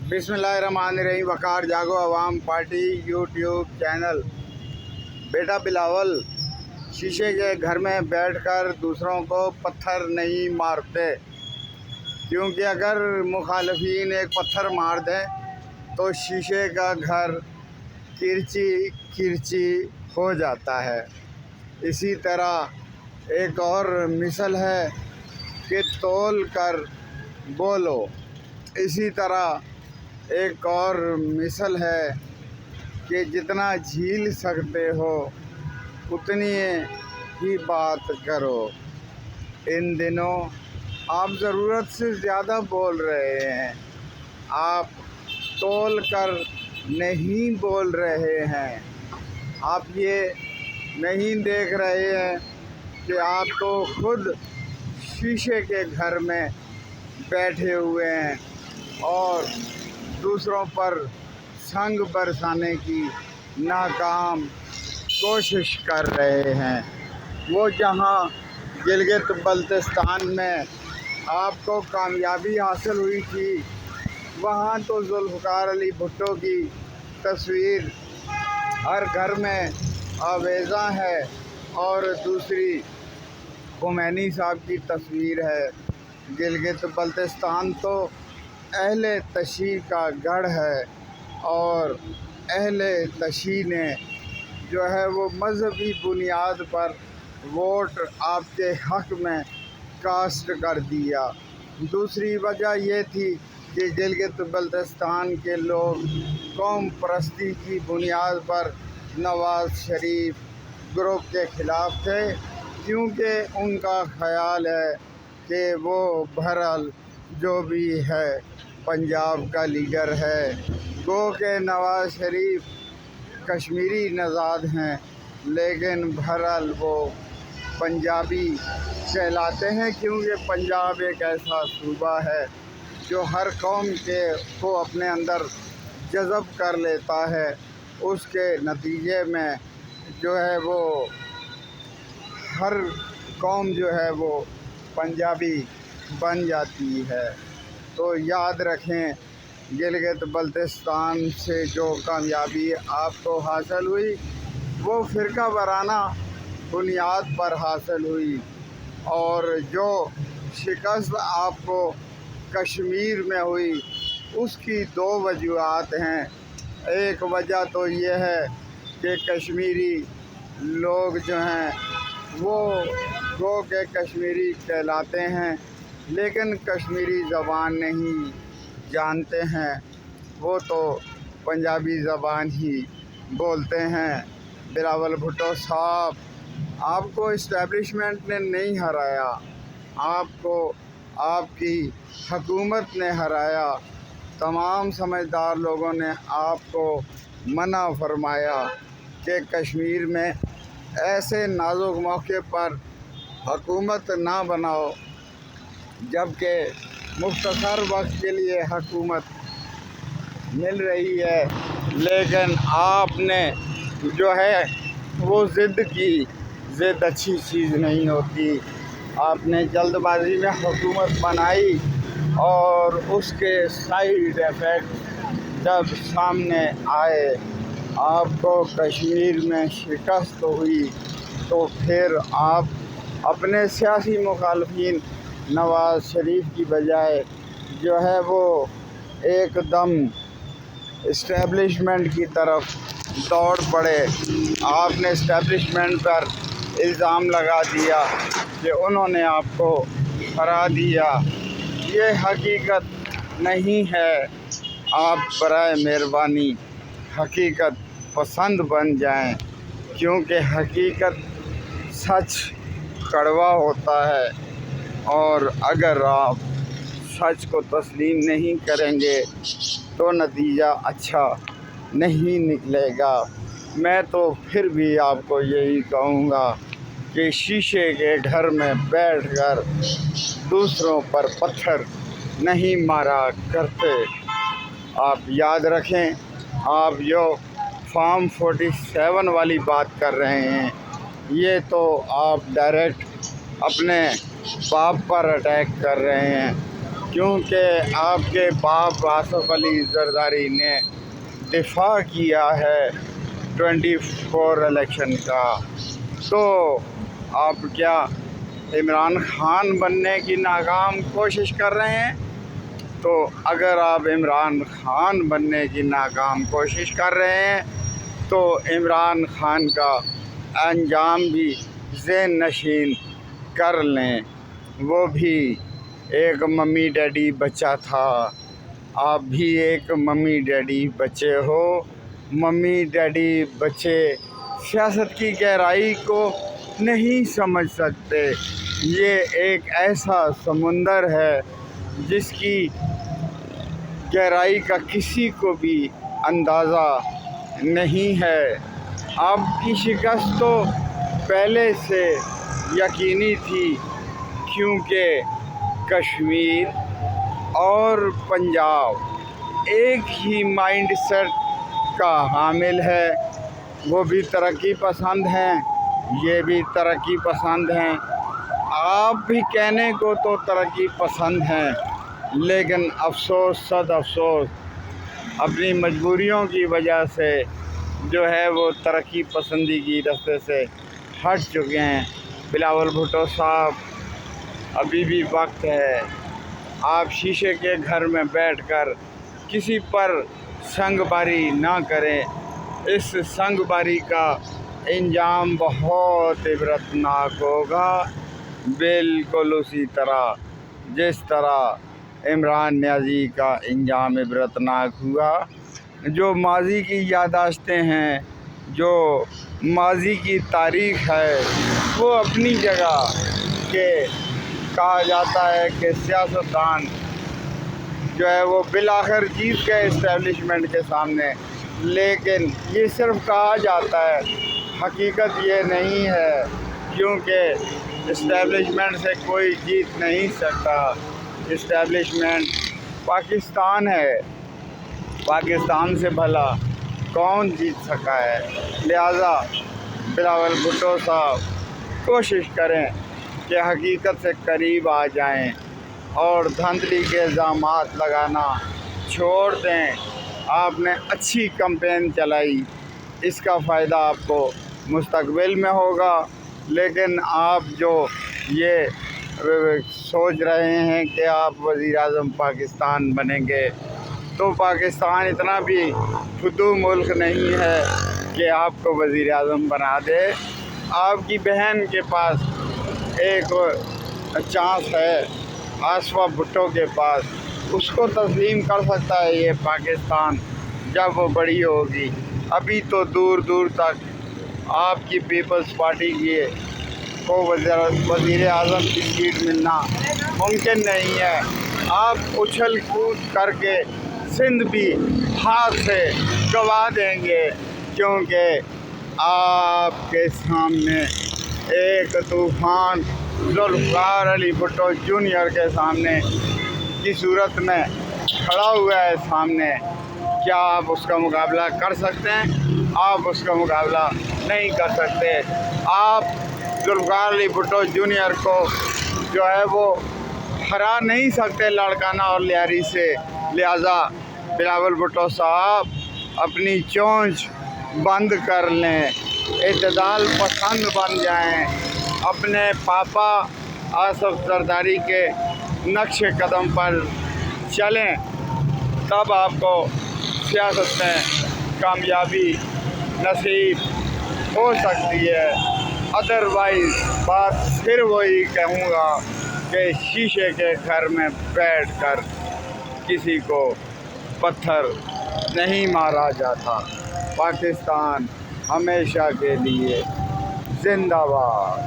बिस्मिल्लाहिर्रहमानिर्रहीम। वकार जागो अवाम party YouTube channel. बेटा बिलावल शीशे के घर में बैठकर दूसरों को पत्थर नहीं मारते, क्योंकि अगर मुखालफीन एक पत्थर मार दें तो शीशे का घर किरची किरची हो जाता है। इसी तरह एक और मिसल है कि तोल कर बोलो। इसी तरह एक और मिसल है कि जितना झील सकते हो उतनी ही बात करो। इन दिनों आप ज़रूरत से ज़्यादा बोल रहे हैं, आप तोल कर नहीं बोल रहे हैं। आप ये नहीं देख रहे हैं कि आप तो खुद शीशे के घर में बैठे हुए हैं और दूसरों पर संग बरसाने की नाकाम कोशिश कर रहे हैं। वो जहां गिलगित बल्तिस्तान में आपको कामयाबी हासिल हुई थी, वहां तो जुल्फ़िकार अली भुट्टो की तस्वीर हर घर में आवेज़ा है और दूसरी खुमैनी साहब की तस्वीर है। गिलगित बल्तिस्तान तो अहले तशी का गढ़ है और अहले तशी ने जो है वो मजहबी बुनियाद पर वोट आपके हक़ में कास्ट कर दिया। दूसरी वजह ये थी कि गिलगित बल्तिस्तान के लोग कौम परस्ती की बुनियाद पर नवाज़ शरीफ ग्रुप के ख़िलाफ़ थे, क्योंकि उनका ख़याल है कि वो बहरहाल जो भी है पंजाब का लीडर है। गो के नवाज़ शरीफ कश्मीरी नज़ाद हैं, लेकिन बहरहाल वो पंजाबी कहलाते हैं, क्योंकि पंजाब एक ऐसा सूबा है जो हर कौम को अपने अंदर जज़ब कर लेता है। उसके नतीजे में जो है वो हर कौम जो है वो पंजाबी बन जाती है। तो याद रखें, गिलगित बल्तिस्तान से जो कामयाबी आपको हासिल हुई वो फ़िरका वाराना बुनियाद पर हासिल हुई, और जो शिकस्त आपको कश्मीर में हुई उसकी दो वजूहात हैं। एक वजह तो ये है कि कश्मीरी लोग जो हैं वो गो के कश्मीरी कहलाते हैं, लेकिन कश्मीरी ज़बान नहीं जानते हैं, वो तो पंजाबी ज़बान ही बोलते हैं। बिलावल भुट्टो साहब, आपको इस्टेब्लिशमेंट ने नहीं हराया, आपको आपकी हुकूमत ने हराया। तमाम समझदार लोगों ने आपको मना फरमाया कि कश्मीर में ऐसे नाजुक मौके पर हुकूमत ना बनाओ, जबकि मुख्तसर वक्त के लिए हुकूमत मिल रही है। लेकिन आपने जो है वो ज़िद की। ज़िद अच्छी चीज़ नहीं होती। आपने जल्दबाजी में हुकूमत बनाई और उसके साइड इफ़ेक्ट जब सामने आए, आपको कश्मीर में शिकस्त हुई, तो फिर आप अपने सियासी मुखालफिन नवाज़ शरीफ की बजाय जो है वो एकदम इस्टेब्लिशमेंट की तरफ दौड़ पड़े। आपने इस्टेब्लिशमेंट पर इल्ज़ाम लगा दिया कि उन्होंने आपको हरा दिया। ये हकीकत नहीं है। आप बराए मेहरबानी हकीकत पसंद बन जाएं, क्योंकि हकीकत सच कड़वा होता है, और अगर आप सच को तस्लीम नहीं करेंगे तो नतीजा अच्छा नहीं निकलेगा। मैं तो फिर भी आपको यही कहूँगा कि शीशे के घर में बैठकर दूसरों पर पत्थर नहीं मारा करते। आप याद रखें, आप जो फॉर्म 47 वाली बात कर रहे हैं, ये तो आप डायरेक्ट अपने बाप पर अटैक कर रहे हैं, کیونکہ آپ کے باپ آصف علی زرداری نے دفاع کیا ہے 24 الیکشن کا، تو آپ کیا عمران خان بننے کی ناکام کوشش کر رہے ہیں؟ تو اگر آپ عمران خان بننے کی ناکام کوشش کر رہے ہیں تو عمران خان کا انجام بھی ذہن نشین کر لیں۔ وہ بھی ایک ممی ڈیڈی بچہ تھا، آپ بھی ایک ممی ڈیڈی بچے ہو۔ ممی ڈیڈی بچے سیاست کی گہرائی کو نہیں سمجھ سکتے۔ یہ ایک ایسا سمندر ہے جس کی گہرائی کا کسی کو بھی اندازہ نہیں ہے۔ آپ کی شکست تو پہلے سے یقینی تھی، کیونکہ کشمیر اور پنجاب ایک ہی مائنڈ سیٹ کا حامل ہے۔ وہ بھی ترقی پسند ہیں، یہ بھی ترقی پسند ہیں۔ آپ بھی کہنے کو تو ترقی پسند ہیں، لیکن افسوس صد افسوس اپنی مجبوریوں کی وجہ سے جو ہے وہ ترقی پسندی کی راستے سے ہٹ چکے ہیں۔ بلاول بھٹو صاحب، ابھی بھی وقت ہے، آپ شیشے کے گھر میں بیٹھ کر کسی پر سنگ باری نہ کریں۔ اس سنگ باری کا انجام بہت عبرتناک ہوگا، بالکل اسی طرح جس طرح عمران نیازی کا انجام عبرتناک ہوا۔ جو ماضی کی یادداشتیں ہیں، جو ماضی کی تاریخ ہے، وہ اپنی جگہ کہ کہا جاتا ہے کہ سیاستدان جو ہے وہ بالآخر جیت گئے اسٹیبلشمنٹ کے سامنے، لیکن یہ صرف کہا جاتا ہے، حقیقت یہ نہیں ہے، کیونکہ اسٹیبلشمنٹ سے کوئی جیت نہیں سکتا۔ اسٹیبلشمنٹ پاکستان ہے، پاکستان سے بھلا کون جیت سکا ہے؟ لہٰذا بلاول بھٹو صاحب کوشش کریں کہ حقیقت سے قریب آ جائیں اور دھاندلی کے الزامات لگانا چھوڑ دیں۔ آپ نے اچھی کمپین چلائی، اس کا فائدہ آپ کو مستقبل میں ہوگا، لیکن آپ جو یہ سوچ رہے ہیں کہ آپ وزیر اعظم پاکستان بنیں گے، تو پاکستان اتنا بھی فدو ملک نہیں ہے کہ آپ کو وزیر اعظم بنا دے۔ آپ کی بہن کے پاس ایک چانس ہے، آصفہ بھٹو کے پاس، اس کو تسلیم کر سکتا ہے یہ پاکستان جب وہ بڑی ہوگی۔ ابھی تو دور دور تک آپ کی پیپلز پارٹی کو وزیر اعظم کی سیٹ ملنا ممکن نہیں ہے۔ آپ اچھل کود کر کے سندھ بھی ہاتھ سے گوا دیں گے، کیونکہ آپ کے سامنے ایک طوفان ذوالفقار علی بھٹو جونیئر کے سامنے کی صورت میں کھڑا ہوا ہے سامنے۔ کیا آپ اس کا مقابلہ کر سکتے ہیں؟ آپ اس کا مقابلہ نہیں کر سکتے۔ آپ ذوالفقار علی بھٹو جونیئر کو جو ہے وہ ہرا نہیں سکتے لاڑکانہ اور لیاری سے۔ لہٰذا بلاول بھٹو صاحب اپنی چونچ بند کر لیں، اعتدال پسند بن جائیں، اپنے پاپا آصف زرداری کے نقش قدم پر چلیں، تب آپ کو سیاست میں کامیابی نصیب ہو سکتی ہے۔ ادروائز بات پھر وہی کہوں گا کہ شیشے کے گھر میں بیٹھ کر کسی کو پتھر نہیں مارا جاتا۔ پاکستان ہمیشہ کے لیے زندہ باد۔